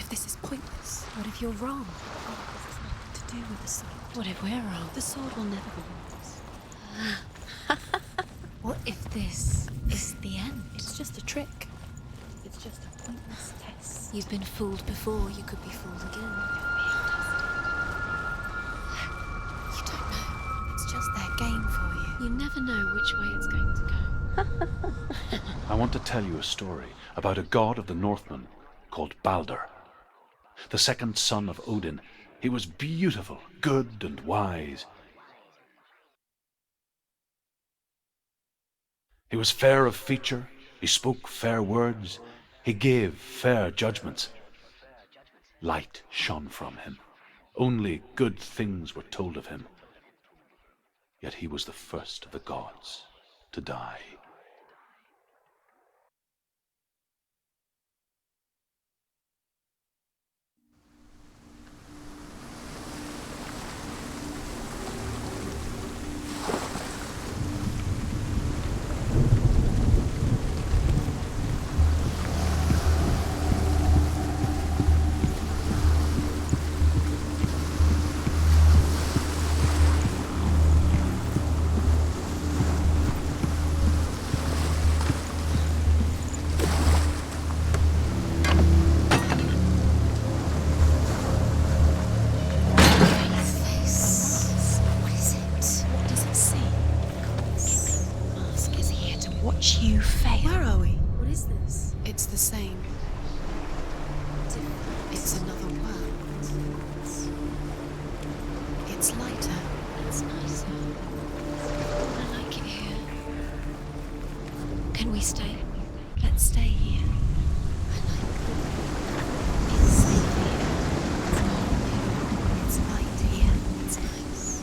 if this is pointless? What if you're wrong? This has nothing to do with the sword. What if we're wrong? The sword will never be yours. What if this is the end? It's just a trick. It's just a pointless test. You've been fooled before, you could be fooled again. You don't know. It's just their game for you. You never know which way it's going to go. I want to tell you a story about a god of the Northmen called Balder. The second son of Odin. He was beautiful, good and wise. He was fair of feature, he spoke fair words, he gave fair judgments. Light shone from him. Only good things were told of him. Yet he was the first of the gods to die. Watch you fail. Where are we? What is this? It's the same. It's another world. It's lighter. It's nicer. I like it here. Can we stay? Let's stay here. I like it. It's safe here. It's light here. It's nice.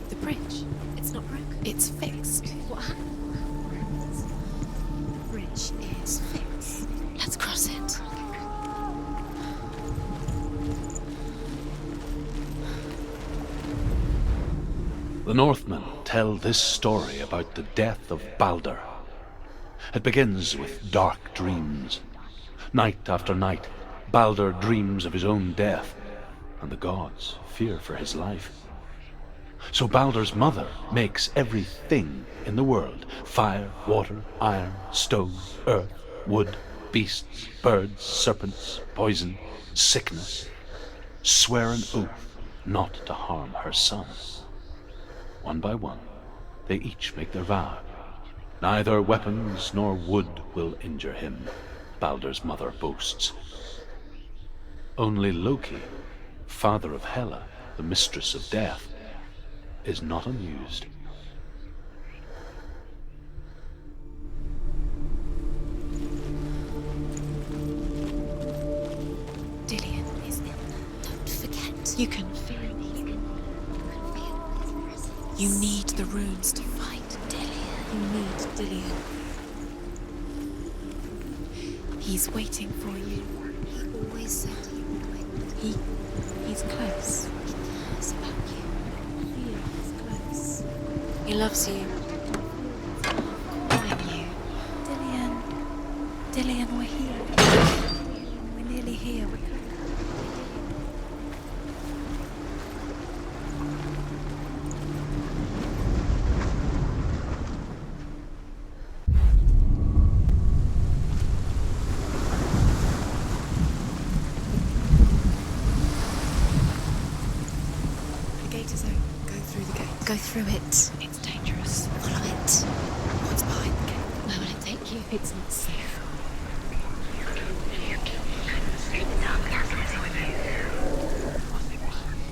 The bridge. It's not broken. It's fixed. What happened? The bridge is fixed. Let's cross it. The Northmen tell this story about the death of Balder. It begins with dark dreams. Night after night, Balder dreams of his own death, and the gods fear for his life. So Balder's mother makes everything in the world: fire, water, iron, stone, earth, wood, beasts, birds, serpents, poison, sickness, swear an oath not to harm her son. One by one, they each make their vow. Neither weapons nor wood will injure him, Balder's mother boasts. Only Loki, father of Hela, the mistress of death, is not amused. Dillion is ill. Don't forget. You can feel it. You need the runes to fight Dillion. You need Dillion. He's waiting for you. He always said he would wait. He's close. He cares about you. He is close. He loves you. Calling you. Dillion, we're here. We're nearly here. We're coming. Go through it. It's dangerous. Follow it. What's behind the gate? Where will it take you? It's not safe.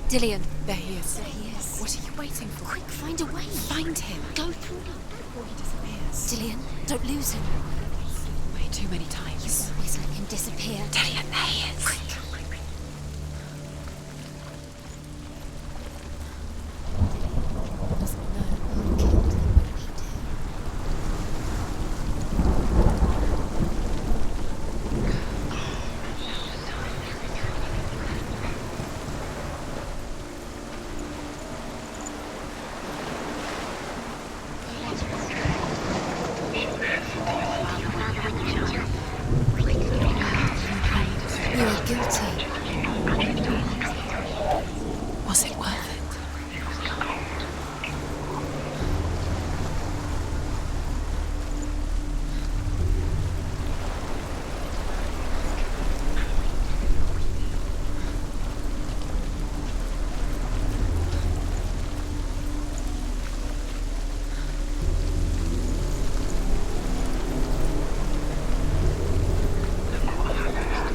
Dillion. There he is. There he is. What are you waiting for? Quick, find a way. Find him. Go through him. Before he disappears. Dillion, don't lose him. Way too many times. You always let him disappear. Dillion, there he is. Quick. Doesn't know. Who killed him? We do. guilty. Was it worth it?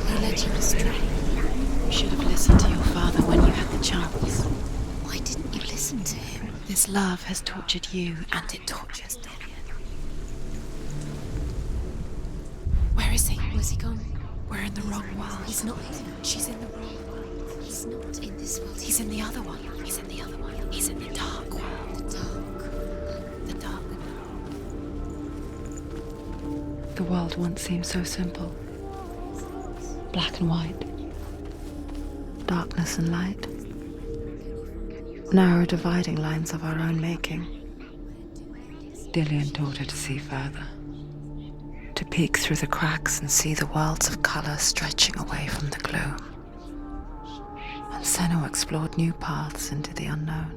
He led you astray. You should have listened to your father when you had the chance. Why didn't you listen to him? This love has tortured you, and it tortures Dillian. Where is he? Where's he gone? We're in the wrong world. He's not here. She's in the wrong world. He's not in this world. He's in the other one. He's in the other one. He's in the dark world. the dark. The dark. The world once seemed so simple. Black and white. Darkness and light. Narrow dividing lines of our own making. Dillian taught her to see further. To peek through the cracks and see the worlds of colour stretching away from the gloom. And Senua explored new paths into the unknown.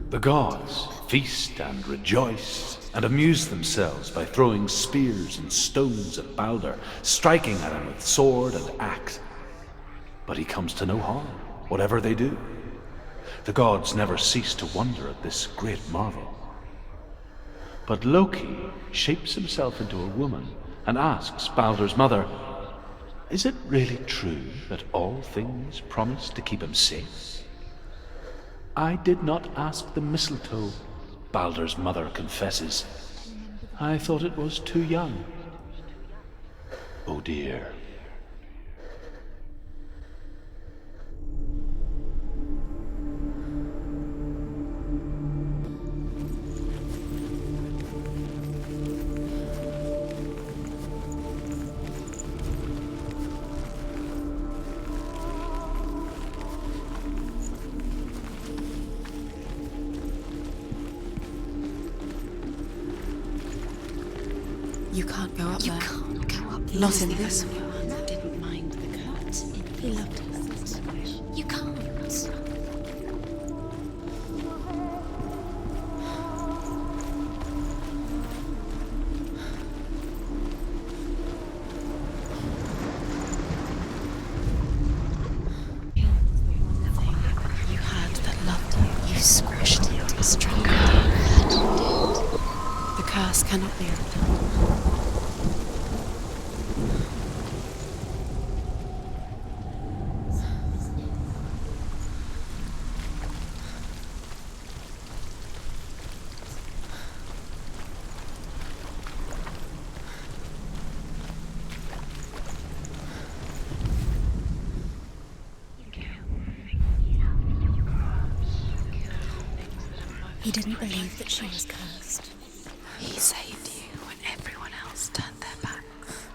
The gods feast and rejoice and amuse themselves by throwing spears and stones at Balder, striking at him with sword and axe. But he comes to no harm, whatever they do. The gods never cease to wonder at this great marvel. But Loki shapes himself into a woman and asks Balder's mother, "Is it really true that all things promise to keep him safe?" "I did not ask the mistletoe," Balder's mother confesses. "I thought it was too young." Oh dear. You can't go up You there. can't go up there. Not in this world. Didn't mind the curse. He loved her so much. You can't. You had that loved you. You squashed it, strangled it, hurt it. The curse cannot be undone. He didn't believe that she was cursed. He saved you when everyone else turned their backs.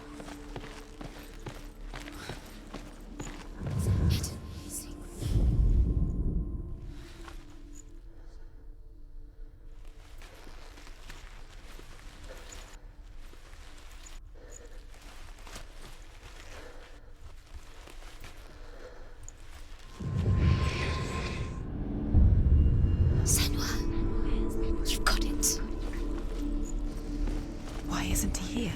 Senua, you've got it. Why isn't he here?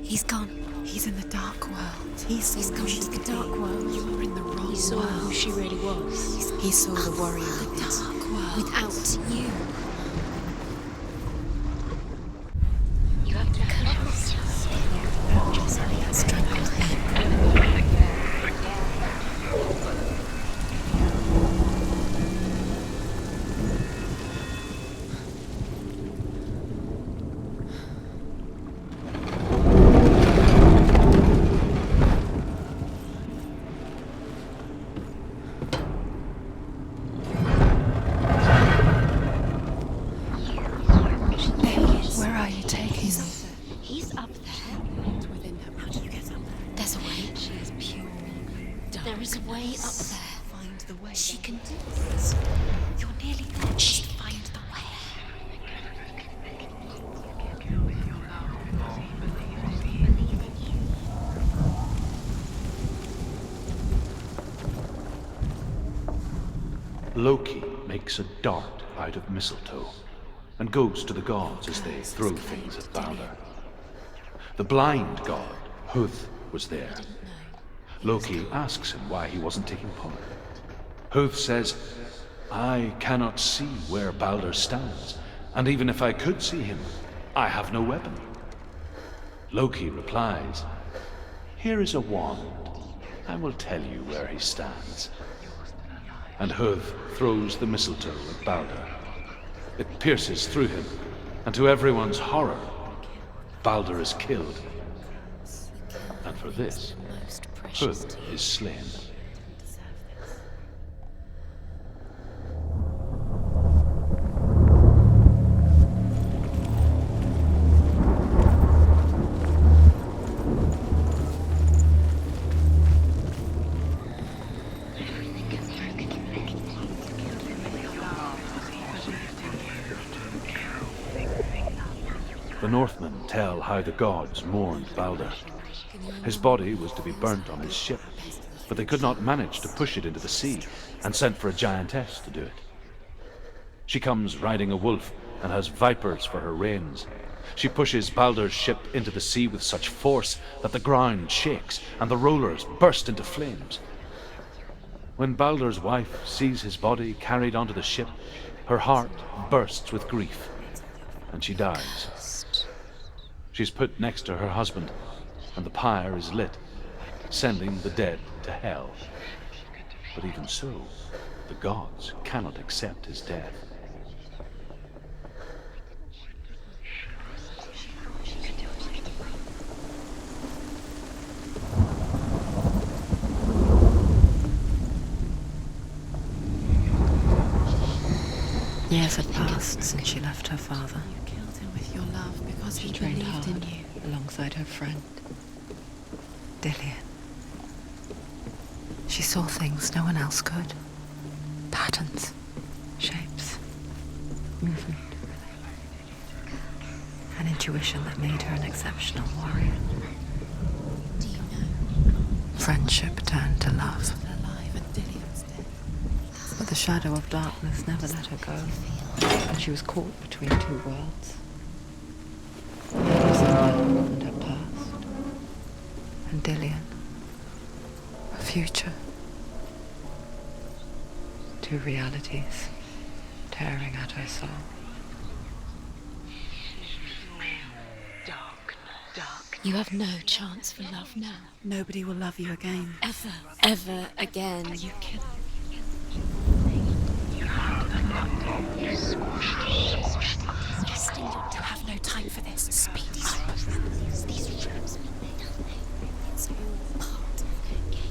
He's gone. He's in the dark world. He's gone to the dark world. You're in the wrong He saw world. who she really was. He saw the warrior The within. dark world. Without you. You have to cut yourself. Strangled him. Where are you taking me? He's up there. Within her. How do you get up there? There's a way. She is pure. There is a way up there. Find the way. She can do this. You're nearly there. She'll find the way. Loki makes a dart out of mistletoe and goes to the gods as they throw things at Balder. The blind god, Huth, was there. Loki asks him why he wasn't taking part. Huth says, I cannot see where Balder stands, and even if I could see him, I have no weapon. Loki replies, here is a wand. I will tell you where he stands. And Huth throws the mistletoe at Balder. It pierces through him, and to everyone's horror, Balder is killed. And for this, Huth is slain. The Northmen tell how the gods mourned Balder. His body was to be burnt on his ship, but they could not manage to push it into the sea, and sent for a giantess to do it. She comes riding a wolf and has vipers for her reins. She pushes Balder's ship into the sea with such force that the ground shakes and the rollers burst into flames. When Balder's wife sees his body carried onto the ship, her heart bursts with grief, and she dies. She's put next to her husband, and the pyre is lit, sending the dead to hell. But even so, the gods cannot accept his death. Years had passed since she left her father. You killed him with your love because She he trained believed in hard you. alongside her friend, Dillian. She saw things no one else could. Patterns, shapes, movement. An intuition that made her an exceptional warrior. Do you know? Friendship turned to love, Still alive and Dillian's dead. but the shadow of darkness never let her go, and she was caught between two worlds. Senua and her past, and Dillian, a future. Two realities tearing at her soul. You have no chance for love now. Nobody will love you again. Ever again. You kill. Still don't have no time for this. Speed. These rooms mean nothing. It's all part of their game.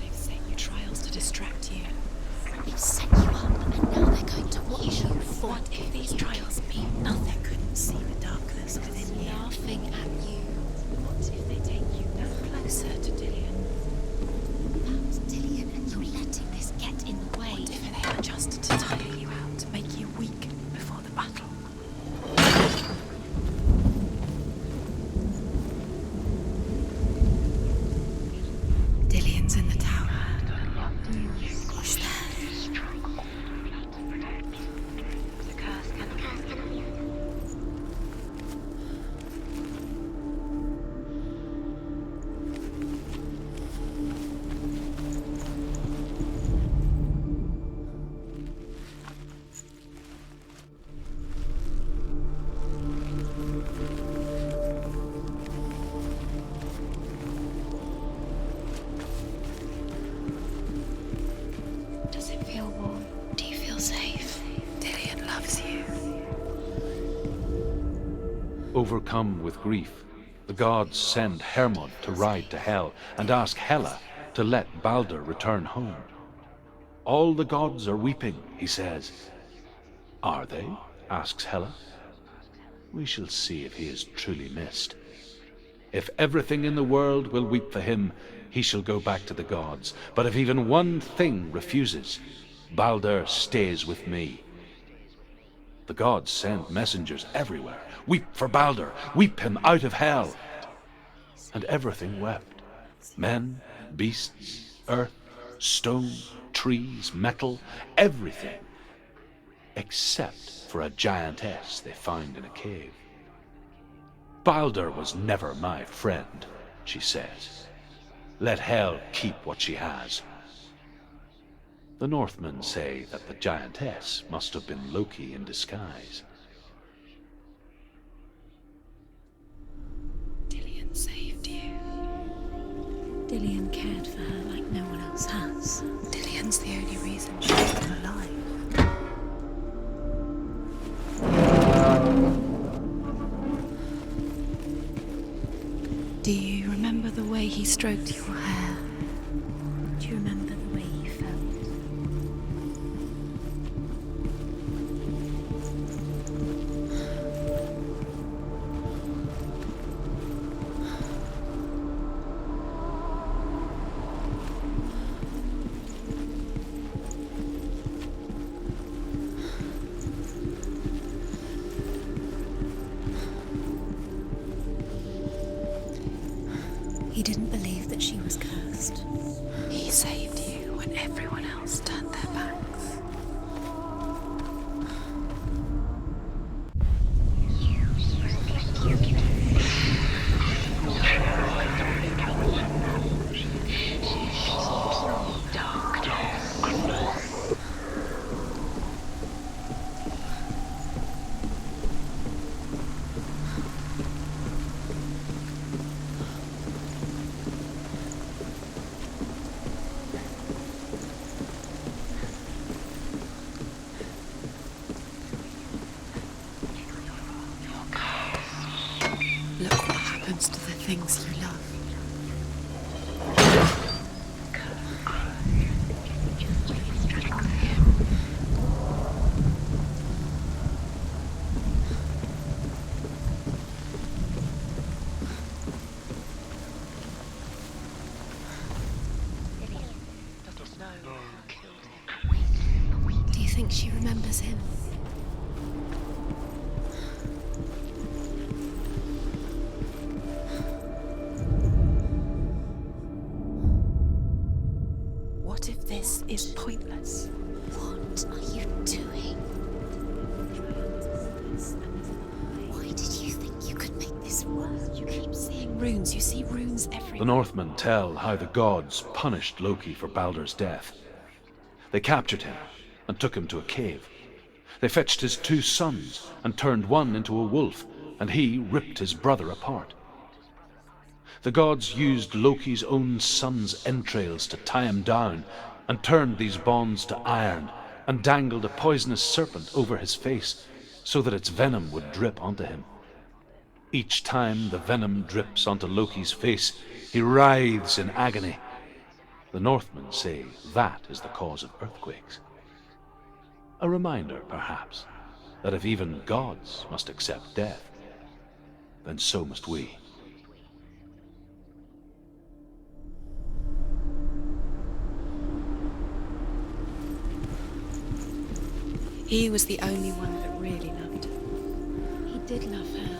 They've set you trials to distract you. They've set you up, and now they're going to watch you fall. What if these trials mean nothing? They couldn't see the darkness within you. Laughing at you. What if they take you no closer to Dillian? About Dillian, and you're letting this get in the way. What if they adjusted to tire you out, to make you weak before the battle? Dillian's in the tower. Who's there? Does it feel warm? Do you feel safe? Dillian loves you. Overcome with grief, the gods send Hermod to ride to Hell and ask Hela to let Balder return home. All the gods are weeping, he says. Are they? Asks Hela. We shall see if he is truly missed. If everything in the world will weep for him, he shall go back to the gods. But if even one thing refuses, Balder stays with me. The gods send messengers everywhere. Weep for Balder, weep him out of hell. And everything wept. Men, beasts, earth, stone, trees, metal, everything, except for a giantess they found in a cave. "Balder was never my friend," she says. "Let Hel keep what she has." The Northmen say that the giantess must have been Loki in disguise. Dillian saved you. Dillian cared for her like no one else has. Dillian's the only reason she's still alive. Do you remember the way he stroked your hair? Do you remember the way he felt? He didn't believe that she was cursed. He saved you when everyone else turned their backs. Look what happens to the things you love. Do you think she remembers him? What if this is pointless? What are you doing? Why did you think you could make this work? You keep seeing runes. You see runes everywhere. The Northmen tell how the gods punished Loki for Balder's death. They captured him and took him to a cave. They fetched his 2 sons and turned one into a wolf, and he ripped his brother apart. The gods used Loki's own son's entrails to tie him down, and turned these bonds to iron, and dangled a poisonous serpent over his face, so that its venom would drip onto him. Each time the venom drips onto Loki's face, he writhes in agony. The Northmen say that is the cause of earthquakes. A reminder, perhaps, that if even gods must accept death, then so must we. He was the only one that really loved her. He did love her.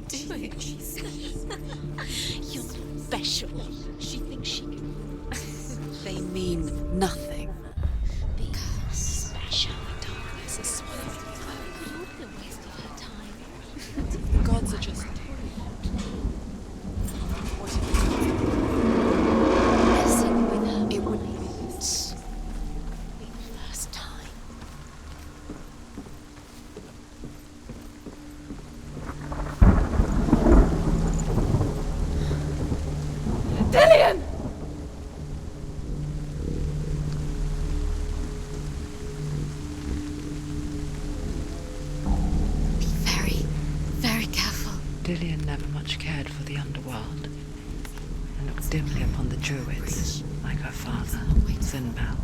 doing? You're special. She thinks she can. They mean nothing. Because special. The darkness is swallowing her. It would be a waste of her time. The gods are just Messing with her. It would be the first time. Dillian! Be very, very careful. Dillian never much cared for the underworld and looked dimly upon the druids, like her father, Zinbel.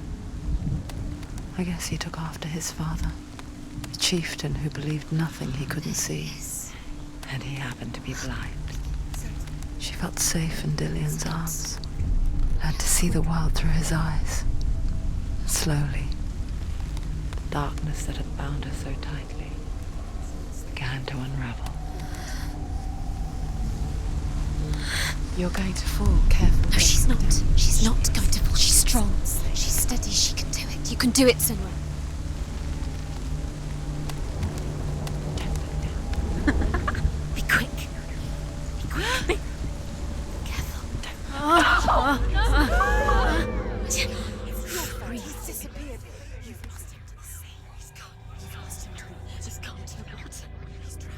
I guess he took after his father, a chieftain who believed nothing he couldn't see, and he happened to be blind. She felt safe in Dillian's arms, learned to see the world through his eyes. Slowly, the darkness that had bound her so tightly began to unravel. You're going to fall, careful. No, she's not. She's not going to fall. She's strong. She's steady. She can do it. You can do it, Senua. Be quick. Be quick. Be careful. Breathe. He's disappeared. You've lost him to the sea. He's gone. You've lost him to the water. He's gone to the water. He's drowned.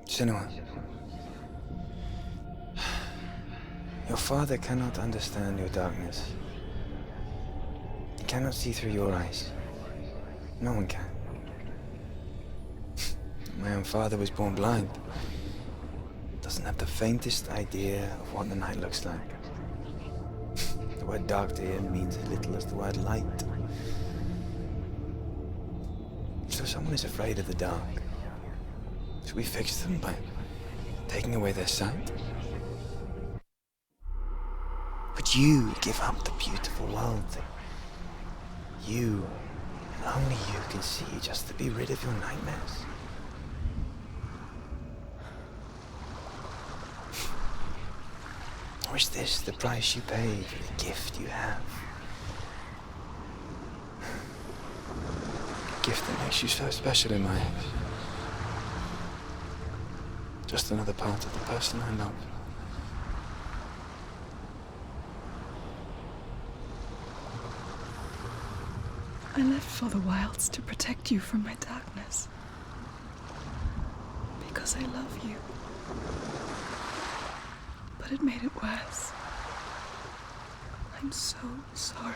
Senua, your father cannot understand your darkness. He cannot see through your eyes. No one can. My own father was born blind. Doesn't have the faintest idea of what the night looks like. The word dark to him means as little as the word light. So someone is afraid of the dark. Should we fix them by taking away their sight? But you give up the beautiful world. You, and only you, can see just to be rid of your nightmares. Or is this the price you pay for the gift you have? A gift that makes you so special in my eyes. Just another part of the person I love. I left for the wilds to protect you from my darkness. Because I love you. But it made it worse. I'm so sorry.